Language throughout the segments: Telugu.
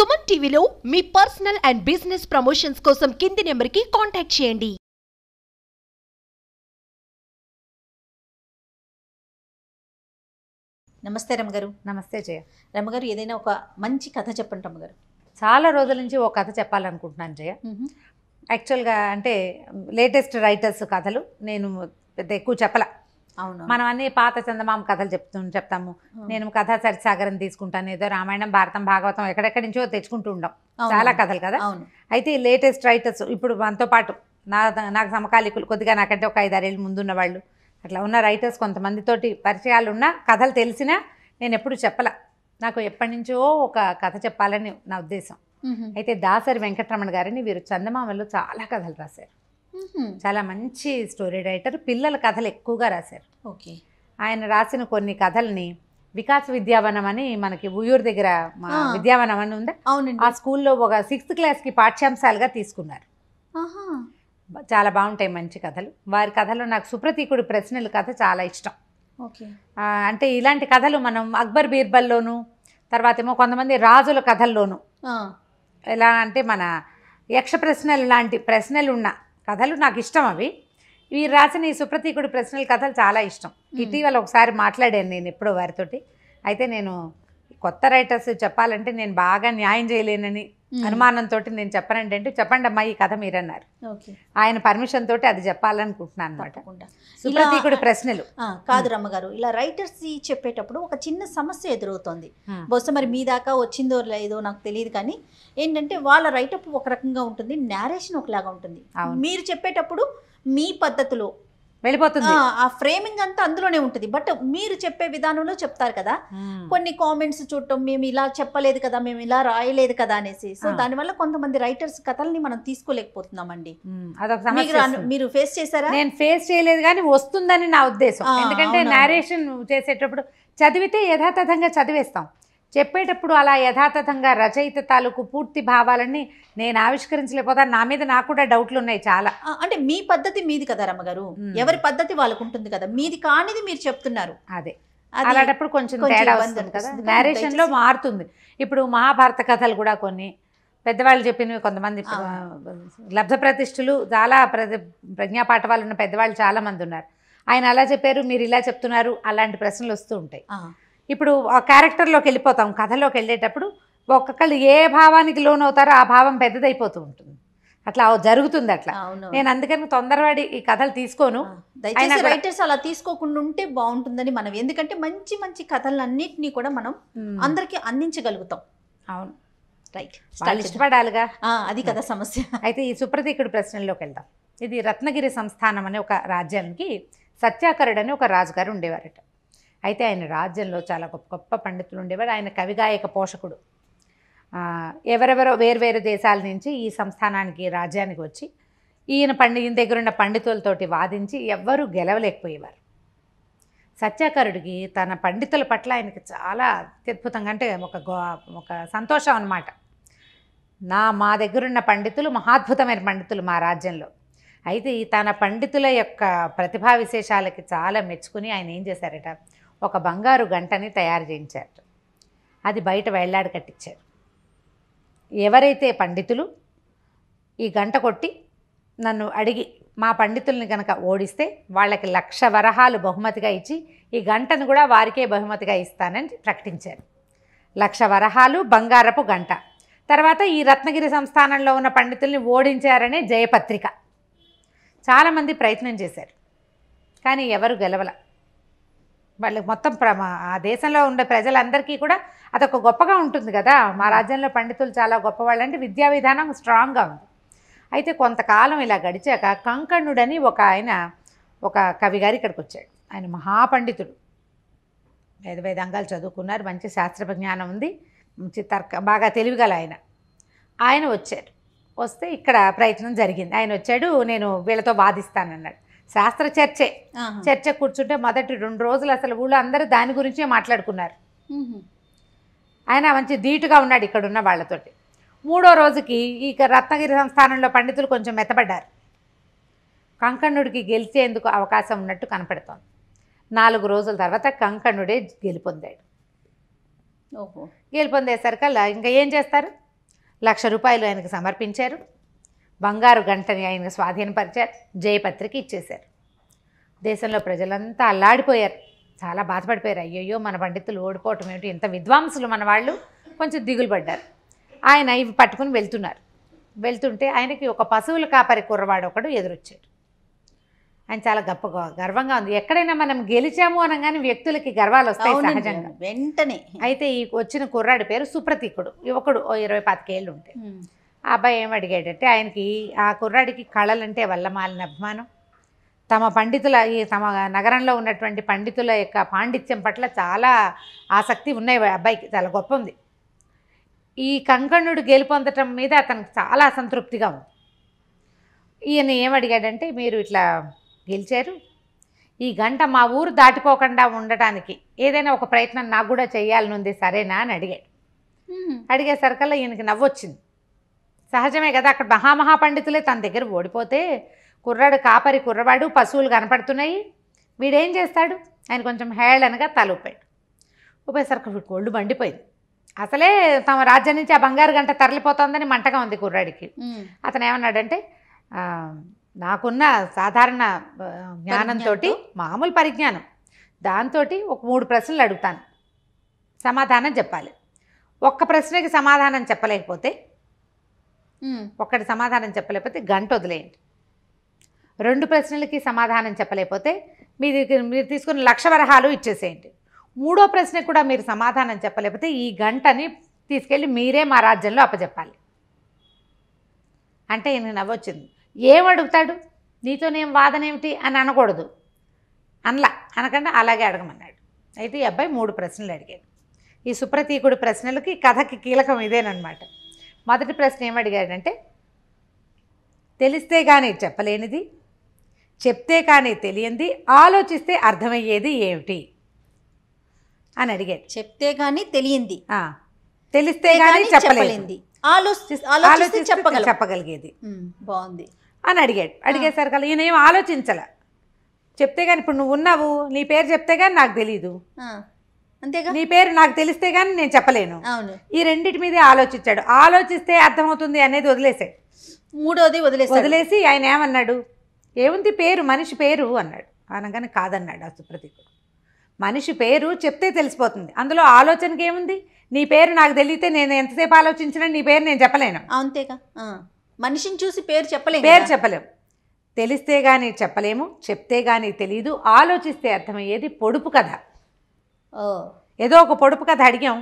సుమన్ టీవీలో మీ పర్సనల్ అండ్ బిజినెస్ ప్రమోషన్స్ కోసం కింది నెంబర్కి కాంటాక్ట్ చేయండి. నమస్తే రమ్మగారు. నమస్తే జయ. రమ్మగారు, ఏదైనా ఒక మంచి కథ చెప్పండి రమ్మగారు. చాలా రోజుల నుంచి ఒక కథ చెప్పాలనుకుంటున్నాను జయ. యాక్చువల్గా అంటే లేటెస్ట్ రైటర్స్ కథలు నేను పెద్ద ఎక్కువ చెప్పల. అవును, మనం అన్ని పాత చందమామ కథలు చెప్తాము. నేను కథా సరిసాగరం తీసుకుంటాను, ఏదో రామాయణం భారతం భాగవతం ఎక్కడెక్కడి నుంచో తెచ్చుకుంటూ ఉండం చాలా కథలు కదా. అయితే లేటెస్ట్ రైటర్స్ ఇప్పుడు మనతో పాటు నాకు సమకాలీకులు కొద్దిగా నాకంటే ఒక 5-6 ఏళ్ళు ముందున్న వాళ్ళు అట్లా ఉన్న రైటర్స్ కొంతమందితోటి పరిచయాలు ఉన్న కథలు తెలిసినా నేను ఎప్పుడు చెప్పల. నాకు ఎప్పటి నుంచో ఒక కథ చెప్పాలని నా ఉద్దేశం. అయితే దాసరి వెంకటరమణ గారిని వీరు చందమామలో చాలా కథలు రాశారు. చాలా మంచి స్టోరీ రైటర్, పిల్లల కథలు ఎక్కువగా రాశారు. ఓకే. ఆయన రాసిన కొన్ని కథల్ని వికాస విద్యావనం అని మనకి ఉయ్యూరు దగ్గర విద్యావనం అని ఉందా, ఆ స్కూల్లో ఒక 6th క్లాస్కి పాఠ్యాంశాలుగా తీసుకున్నారు. చాలా బాగుంటాయి మంచి కథలు. వారి కథలో నాకు సుప్రతీకుడు ప్రశ్నల కథ చాలా ఇష్టం. ఓకే. అంటే ఇలాంటి కథలు మనం అక్బర్ బీర్బల్లోను, తర్వాత ఏమో కొంతమంది రాజుల కథల్లోను, ఎలా అంటే మన యక్ష ప్రశ్నలు లాంటి ప్రశ్నలు ఉన్న కథలు నాకు ఇష్టం. అవి వీరు రాసిన ఈ సుప్రతీకుడు ప్రశ్నల కథలు చాలా ఇష్టం. ఇటీవల ఒకసారి మాట్లాడాను నేను ఎప్పుడో వారితోటి. అయితే నేను కొత్త రైటర్స్ చెప్పాలంటే నేను బాగా న్యాయం చేయలేనని అనుమానంతో నేను చెప్పనంటే చెప్పండి అమ్మా ఈ కథ మీరన్నారు. ఆయన పర్మిషన్ తోటి అది చెప్పాలనుకుంటున్నాను అనమాట. సుప్రతీకుడు ప్రశ్నలు కాదు రమ్మగారు, ఇలా రైటర్స్ చెప్పేటప్పుడు ఒక చిన్న సమస్య ఎదురవుతోంది. బహుశా మరి మీ దాకా వచ్చిందో లేదో నాకు తెలియదు, కానీ ఏంటంటే వాళ్ళ రైటప్ ఒక రకంగా ఉంటుంది, నేరేషన్ ఒకలాగా ఉంటుంది. మీరు చెప్పేటప్పుడు మీ పద్ధతిలో వెళ్ళిపోతుంది, ఆ ఫ్రేమింగ్ అంతా అందులోనే ఉంటుంది. బట్ మీరు చెప్పే విధానంలో చెప్తారు కదా, కొన్ని కామెంట్స్ చూడటం, మేము ఇలా చెప్పలేదు కదా, మేము ఇలా రాయలేదు కదా అనేసి. సో దానివల్ల కొంతమంది రైటర్స్ కథల్ని మనం తీసుకోలేకపోతున్నామండి. మీరు ఫేస్ చేశారా? నేను ఫేస్ చేయలేదు, కానీ వస్తుందని నా ఉద్దేశం. ఎందుకంటే నేరేషన్ చేసేటప్పుడు చదివితే యథాతథంగా చదివేస్తాం, చెప్పేటప్పుడు అలా యథాతథంగా రచయిత తాలూకు పూర్తి భావాలని నేను ఆవిష్కరించలేకపోతాను. నా మీద నాకు కూడా డౌట్లు ఉన్నాయి చాలా. అంటే మీ పద్ధతి మీది కదా రమ్మగారు, ఎవరి పద్ధతి వాళ్ళకు ఉంటుంది కదా, మీది కానిది మీరు చెప్తున్నారు. అదే అలాంటప్పుడు కొంచెం తేడా వస్తుంది కదా, నేరేషన్లో మారుతుంది. ఇప్పుడు మహాభారత కథలు కూడా కొన్ని పెద్దవాళ్ళు చెప్పినవి, కొంతమంది లబ్ధ ప్రతిష్ఠులు చాలా ప్రజ్ఞాపాఠవాలు ఉన్న పెద్దవాళ్ళు చాలామంది ఉన్నారు. ఆయన అలా చెప్పారు, మీరు ఇలా చెప్తున్నారు, అలాంటి ప్రశ్నలు వస్తూ ఉంటాయి. ఇప్పుడు ఆ క్యారెక్టర్లోకి వెళ్ళిపోతాం, కథలోకి వెళ్ళేటప్పుడు ఒక్కొక్కళ్ళు ఏ భావానికి లోనవుతారో ఆ భావం పెద్దదైపోతూ ఉంటుంది. అట్లా జరుగుతుంది అట్లా. నేను అందుకని తొందరపడి ఈ కథలు తీసుకోను. దయచేసి రైటర్స్ అలా తీసుకోకుండా ఉంటే బాగుంటుందని మనం, ఎందుకంటే మంచి మంచి కథలన్నింటినీ కూడా మనం అందరికీ అందించగలుగుతాం. అవును, రైట్. ఇష్టపడాలిగా, అది కదా సమస్య. అయితే ఈ సుప్రతీకుడు ప్రశ్నల్లోకి వెళ్దాం. ఇది రత్నగిరి సంస్థానం అనే ఒక రాజ్యానికి సత్యాకరుడు అని ఒక రాజుగారు ఉండేవారట. అయితే ఆయన రాజ్యంలో చాలా గొప్ప గొప్ప పండితులు ఉండేవారు. ఆయన కవిగాయక పోషకుడు. ఎవరెవరో వేర్వేరు దేశాల నుంచి ఈ సంస్థానానికి రాజ్యానికి వచ్చి ఈయన దగ్గర ఉన్న పండితులతోటి వాదించి ఎవ్వరూ గెలవలేకపోయేవారు. సత్యాకరుడికి తన పండితుల పట్ల ఆయనకి చాలా అత్యద్భుతంగా, అంటే ఒక సంతోషం అన్నమాట. మా దగ్గరున్న పండితులు మహాద్భుతమైన పండితులు మా రాజ్యంలో. అయితే తన పండితుల యొక్క ప్రతిభా విశేషాలకి చాలా మెచ్చుకుని ఆయన ఏం చేశారట, ఒక బంగారు గంటని తయారు చేయించారు. అది బయట వేళ్లాడి కట్టించారు. ఎవరైతే పండితులు ఈ గంట కొట్టి నన్ను అడిగి మా పండితుల్ని కనుక ఓడిస్తే వాళ్ళకి 1,00,000 వరహాలు బహుమతిగా ఇచ్చి ఈ గంటను కూడా వారికే బహుమతిగా ఇస్తానని ప్రకటించారు. 1,00,000 వరహాలు, బంగారపు గంట. తర్వాత ఈ రత్నగిరి సంస్థానంలో ఉన్న పండితుల్ని ఓడించారనే జయపత్రిక. చాలామంది ప్రయత్నం చేశారు, కానీ ఎవరు గెలవల. వాళ్ళకి మొత్తం ఆ దేశంలో ఉండే ప్రజలందరికీ కూడా అదొక గొప్పగా ఉంటుంది కదా, మా రాజ్యంలో పండితులు చాలా గొప్పవాళ్ళు, అంటే విద్యా విధానం స్ట్రాంగ్గా ఉంది. అయితే కొంతకాలం ఇలా గడిచాక కంకణుడని ఒక కవి గారు ఇక్కడికి వచ్చాడు. ఆయన మహాపండితుడు, వేదాంగాలు చదువుకున్నారు, మంచి శాస్త్రజ్ఞానం ఉంది, మంచి బాగా తెలివిగల ఆయన వచ్చారు. వస్తే ఇక్కడ ప్రయత్నం జరిగింది. ఆయన వచ్చాడు, నేను వీళ్ళతో వాదిస్తానన్నాడు. శాస్త్ర చర్చ కూర్చుంటే మొదటి 2 రోజులు అసలు ఊళ్ళో అందరూ దాని గురించే మాట్లాడుకున్నారు. ఆయన మంచి ధీటుగా ఉన్నాడు ఇక్కడ ఉన్న వాళ్ళతోటి. 3వ రోజుకి ఈ రత్నగిరి సంస్థానంలో పండితులు కొంచెం మెత్తబడ్డారు. కంకణుడికి గెలిచేందుకు అవకాశం ఉన్నట్టు కనపడుతోంది. 4 రోజుల తర్వాత కంకణుడే గెలుపొందాడు. గెలుపొందేసరికల్లా ఇంకా ఏం చేస్తారు, 1,00,000 రూపాయలు ఆయనకు సమర్పించారు. బంగారు గంటని ఆయన స్వాధీనపరిచారు. జయపత్రిక ఇచ్చేశారు. దేశంలో ప్రజలంతా అల్లాడిపోయారు, చాలా బాధపడిపోయారు. అయ్యయ్యో మన పండితులు ఓడిపోవటం ఏమిటి, ఇంత విద్వాంసులు మన వాళ్ళు, కొంచెం దిగులు పడ్డారు. ఆయన ఇవి పట్టుకుని వెళ్తుంటే ఆయనకి ఒక పశువుల కాపరి కుర్రవాడు ఒకడు ఎదురొచ్చాడు. ఆయన చాలా గర్వంగా ఉంది. ఎక్కడైనా మనం గెలిచాము అనగానే వ్యక్తులకి గర్వాలు వస్తాయి సహజంగా, వెంటనే. అయితే ఈ వచ్చిన కుర్రాడి పేరు సుప్రతీకుడు, యువకుడు, 20-25 ఏళ్ళు ఉంటాయి. ఆ అబ్బాయి ఏం అడిగాడంటే, ఆయనకి ఆ కుర్రాడికి కళలంటే వల్లమాలిన అభిమానం, తమ నగరంలో ఉన్నటువంటి పండితుల యొక్క పాండిత్యం పట్ల చాలా ఆసక్తి ఉన్నాయి అబ్బాయికి, చాలా గొప్ప ఉంది. ఈ కంకణుడు గెలుపొందటం మీద అతనికి చాలా అసంతృప్తిగా ఉంది. ఈయన ఏమడిగాడంటే, మీరు ఇట్లా గెలిచారు, ఈ గంట మా ఊరు దాటిపోకుండా ఉండటానికి ఏదైనా ఒక ప్రయత్నం నాకు కూడా చేయాలనుంది, సరేనా అని అడిగాడు. అడిగేసరికల్లా ఈయనకి నవ్వొచ్చింది. సహజమే కదా, అక్కడ మహామహా పండితులే తన దగ్గర ఓడిపోతే, కాపరి కుర్రవాడు, పశువులు కనపడుతున్నాయి, వీడేం చేస్తాడు? ఆయన కొంచెం హేళనగా తల ఊపాడు. ఊపేసరికి వీడికి ఒళ్ళు మండిపోయింది. అసలే తమ రాజ్యం నుంచి ఆ బంగారు గంట తరలిపోతుందని మంటగా ఉంది కుర్రాడికి. అతను ఏమన్నాడంటే, నాకున్న సాధారణ జ్ఞానంతో, మామూలు పరిజ్ఞానం, దాంతో ఒక 3 ప్రశ్నలు అడుగుతాను, సమాధానం చెప్పాలి. ఒక్క ప్రశ్నకి సమాధానం చెప్పలేకపోతే, గంట వదిలేయండి. 2 ప్రశ్నలకి సమాధానం చెప్పలేకపోతే మీరు తీసుకున్న 1,00,000 వరహాలు ఇచ్చేసేయండి. 3వ ప్రశ్నకు కూడా మీరు సమాధానం చెప్పలేకపోతే ఈ గంటని తీసుకెళ్ళి మీరే మా రాజ్యంలో అప్పచెప్పాలి అంటే ఈయన నవ్వొచ్చింది. ఏమడుగుతాడు, నీతోనేం వాదనేమిటి అని అనకూడదు, అనకుండా అలాగే అడగమన్నాడు. అయితే ఈ అబ్బాయి 3 ప్రశ్నలు అడిగాడు. ఈ సుప్రతీకుడు ప్రశ్నలకి కథకి కీలకం ఇదేనమాట. మొదటి ప్రశ్న ఏమడిగాడంటే, తెలిస్తే కానీ చెప్పలేనిది, చెప్తే కానీ తెలియంది, ఆలోచిస్తే అర్థమయ్యేది ఏమిటి అని అడిగాడు. చెప్తే కానీ తెలియంది, తెలిస్తే కానీ చెప్పలేనిది, ఆలోచిస్తే చెప్పగలిగేది బాగుంది అని అడిగాడు. అడిగేసరికి ఈయన ఏం ఆలోచించాల. చెప్తే కానీ, ఇప్పుడు నువ్వు ఉన్నావు, నీ పేరు చెప్తే కానీ నాకు తెలీదు, అంతేగా, నీ పేరు నాకు తెలిస్తే కానీ నేను చెప్పలేను. అవును, ఈ రెండింటి మీదే ఆలోచించాడు. ఆలోచిస్తే అర్థమవుతుంది అనేది వదిలేసాడు. మూడోది వదిలేసి ఆయన ఏమన్నాడు, ఏముంది పేరు, మనిషి పేరు అన్నాడు. అనగానే కాదన్నాడు ఆ సుప్రతీకుడు. మనిషి పేరు చెప్తే తెలిసిపోతుంది, అందులో ఆలోచనకి ఏముంది? నీ పేరు నాకు తెలియతే నేను ఎంతసేపు ఆలోచించినా నీ పేరు నేను చెప్పలేను. అంతేగా, మనిషిని చూసి పేరు చెప్పలేము. తెలిస్తే కానీ చెప్పలేము, చెప్తే కానీ తెలియదు, ఆలోచిస్తే అర్థమయ్యేది పొడుపు కథ. ఏదో ఒక పొడుపు కథ అడిగాం,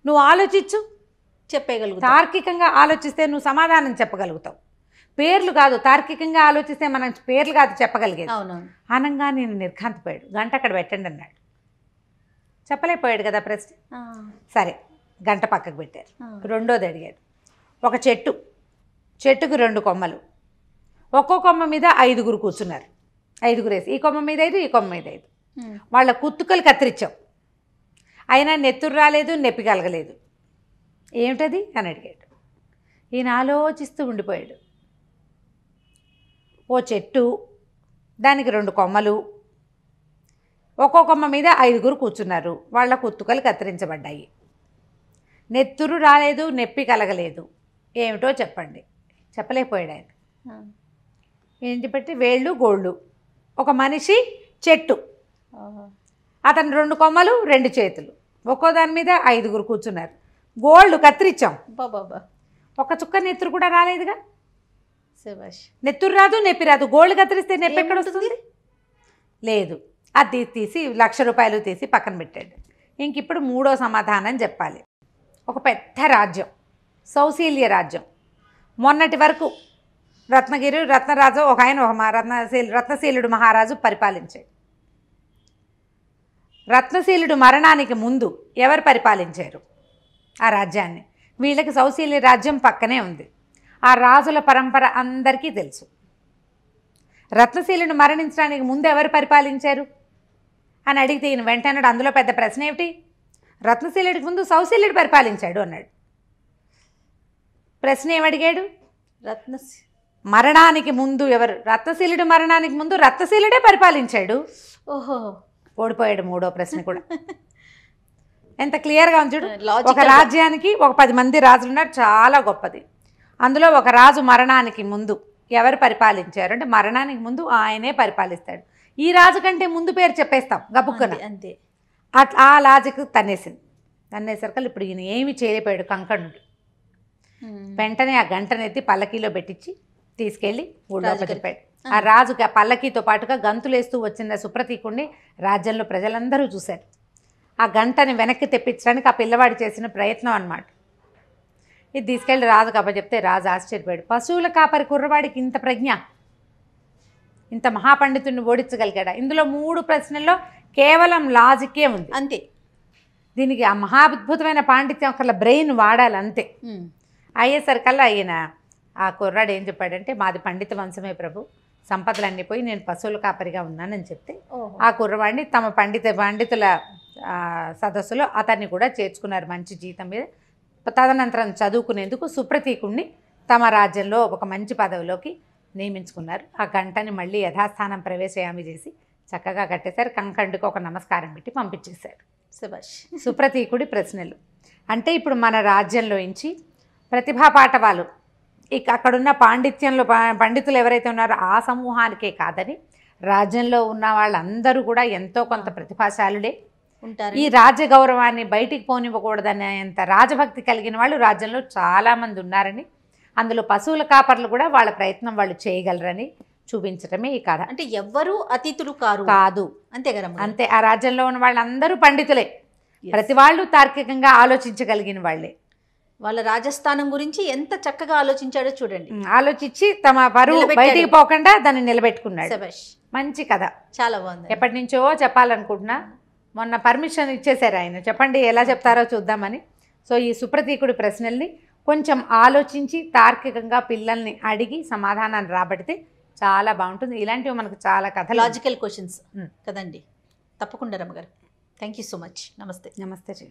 నువ్వు ఆలోచించు, చెప్పగలుగుతావు. తార్కికంగా ఆలోచిస్తే నువ్వు సమాధానం చెప్పగలుగుతావు. పేర్లు కాదు, తార్కికంగా ఆలోచిస్తే మనం పేర్లు కాదు చెప్పగలిగేది. అనంగా నేను నిర్ఘాంతపోయాడు. గంట అక్కడ పెట్టండి అన్నాడు. చెప్పలేకపోయాడు కదా ప్రశ్న. సరే, గంట పక్కకు పెట్టారు. రెండోది అడిగాడు. ఒక చెట్టుకు 2 కొమ్మలు, ఒక్కో కొమ్మ మీద 5గురు కూర్చున్నారు. 5గురు వేసి, ఈ కొమ్మ మీద 5, ఈ కొమ్మ మీద 5. వాళ్ళ కుత్తుకలు కత్తిరించాం, అయినా నెత్తురు రాలేదు, నొప్పి కలగలేదు. ఏమిటది అని అడిగాడు. ఈయన ఆలోచిస్తూ ఉండిపోయాడు. ఓ చెట్టు, దానికి 2 కొమ్మలు, ఒక్కో కొమ్మ మీద 5గురు కూర్చున్నారు. వాళ్ళ కుత్తుకలు కత్తిరించబడ్డాయి, నెత్తురు రాలేదు, నొప్పి కలగలేదు. ఏమిటో చెప్పండి. చెప్పలేకపోయాడు ఆయన. ఏంటి బట్టి, వేళ్ళు గోళ్ళు, ఒక మనిషి, చెట్టు, అతను 2 కొమ్మలు, 2 చేతులు, ఒక్కో దాని మీద 5గురు కూర్చున్నారు. గోళ్ళు కత్తిరించాం, ఒక చుక్క నెత్తురు కూడా రాలేదుగా. నెత్తురు రాదు, నొప్పి రాదు, గోళ్ళు కత్తిరిస్తే నొప్పి ఎక్కడ వస్తుంది? లేదు. అది తీసి 1,00,000 రూపాయలు తీసి పక్కన పెట్టాడు. ఇంక ఇప్పుడు 3వ సమాధానం చెప్పాలి. ఒక పెద్ద రాజ్యం, సౌశీల్య రాజ్యం. మొన్నటి వరకు రత్నరాజు ఒక ఆయన, రత్నశీలుడు మహారాజు పరిపాలించాడు. రత్నశీలుడు మరణానికి ముందు ఎవరు పరిపాలించారు ఆ రాజ్యాన్ని? వీళ్ళకి సౌశీల్య రాజ్యం పక్కనే ఉంది. ఆ రాజుల పరంపర అందరికీ తెలుసు. రత్నశీలుడు మరణించడానికి ముందు ఎవరు పరిపాలించారు అని అడిగితే ఈయన వెంటనే, అందులో పెద్ద ప్రశ్న ఏమిటి, రత్నశీలుడికి ముందు సౌశీల్యుడు పరిపాలించాడు అన్నాడు. ప్రశ్న ఏమడిగాడు? మరణానికి ముందు ఎవరు? రత్నశీలుడు మరణానికి ముందు రత్నశీలుడే పరిపాలించాడు. ఓడిపోయాడు 3వ ప్రశ్న కూడా. ఎంత క్లియర్గా ఉంది చూడు. Logical ఒక రాజ్యానికి ఒక 10 మంది రాజులు ఉన్నారు, చాలా గొప్పది. అందులో ఒక రాజు మరణానికి ముందు ఎవరు పరిపాలించారు అంటే మరణానికి ముందు ఆయనే పరిపాలిస్తాడు. ఈ రాజు కంటే ముందు పేరు చెప్పేస్తాం గబుక్కున, అంతే. అట్లా ఆ లాజిక్ తన్నేసరికి ఇప్పుడు ఈయన ఏమి చేయలేపాడు కంకణుడు. వెంటనే ఆ గంటనెత్తి పల్లకీలో పెట్టించి తీసుకెళ్ళి ఊళ్ళో చెప్పాడు. ఆ రాజుకి ఆ పల్లకీతో పాటుగా గంతులేస్తూ వచ్చిన సుప్రతీకుడిని రాజ్యంలో ప్రజలందరూ చూశారు. ఆ గంటని వెనక్కి తెప్పించడానికి ఆ పిల్లవాడు చేసిన ప్రయత్నం అన్నమాట. ఇది తీసుకెళ్ళి రాజుకు అప్పచెప్తే రాజు ఆశ్చర్యపోయాడు. పశువుల కాపరి కుర్రవాడికి ఇంత ప్రజ్ఞ, ఇంత మహాపండితుడిని ఓడించగలిగాడా? ఇందులో 3 ప్రశ్నల్లో కేవలం లాజిక్కే ఉంది అంతే. దీనికి ఆ మహాద్భుతమైన పాండిత్యం ఒకళ్ళ బ్రెయిన్ వాడాలి అంతే. అయ్యేసరికల్లా ఆయన ఆ కుర్రాడు ఏం చెప్పాడంటే మాది పండిత వంశమే ప్రభు, సంపదలన్నీ పోయి నేను పశువుల కాపరిగా ఉన్నానని చెప్తే ఆ కుర్రవాడిని తమ పండితుల సదస్సులో అతన్ని కూడా చేర్చుకున్నారు మంచి జీతం మీద. తదనంతరం చదువుకునేందుకు సుప్రతీకుణ్ణి తమ రాజ్యంలో ఒక మంచి పదవిలోకి నియమించుకున్నారు. ఆ గంటని మళ్ళీ యథాస్థానం ప్రవేశయామి చేసి చక్కగా కట్టేశారు. కంకణుడికి ఒక నమస్కారం పెట్టి పంపించేశారు. శభాష్. సుప్రతీకుడి ప్రశ్నలు అంటే ఇప్పుడు మన రాజ్యంలోంచి ప్రతిభా పాఠవాలు ఇక అక్కడున్న పాండిత్యంలో పండితులు ఎవరైతే ఉన్నారో ఆ సమూహానికే కాదని రాజ్యంలో ఉన్న వాళ్ళందరూ కూడా ఎంతో కొంత ప్రతిభాశాలుడే ఉంటారు. ఈ రాజ్య గౌరవాన్ని బయటికి పోనివ్వకూడదనేంత రాజభక్తి కలిగిన వాళ్ళు రాజ్యంలో చాలామంది ఉన్నారని, అందులో పశువుల కాపర్లు కూడా వాళ్ళ ప్రయత్నం వాళ్ళు చేయగలరని చూపించటమే ఈ కథ. అంటే ఎవ్వరూ అతిథులు కాదు అంతే కదా. అంతే. ఆ రాజ్యంలో ఉన్న వాళ్ళందరూ పండితులే, ప్రతి వాళ్ళు తార్కికంగా ఆలోచించగలిగిన వాళ్ళే. వాళ్ళ రాజస్థానం గురించి ఎంత చక్కగా ఆలోచించాడో చూడండి. ఆలోచించి తమ పరువు బయటికి పోకుండా దాన్ని నిలబెట్టుకున్నాడు. శభాష్. మంచి కథ. చాలా బాగుంది. ఎప్పటి నుంచో చెప్పాలనుకుంటున్నా, మొన్న పర్మిషన్ ఇచ్చేశారు ఆయన, చెప్పండి ఎలా చెప్తారో చూద్దామని. సో ఈ సుప్రతీకుడి ప్రశ్నల్ని కొంచెం ఆలోచించి తార్కికంగా పిల్లల్ని అడిగి సమాధానాన్ని రాబడితే చాలా బాగుంటుంది. ఇలాంటివి మనకు చాలా కథ లాజికల్ క్వశ్చన్స్ కదండి. తప్పకుండా రమ్మగారు. Thank you so much. నమస్తే. నమస్తే.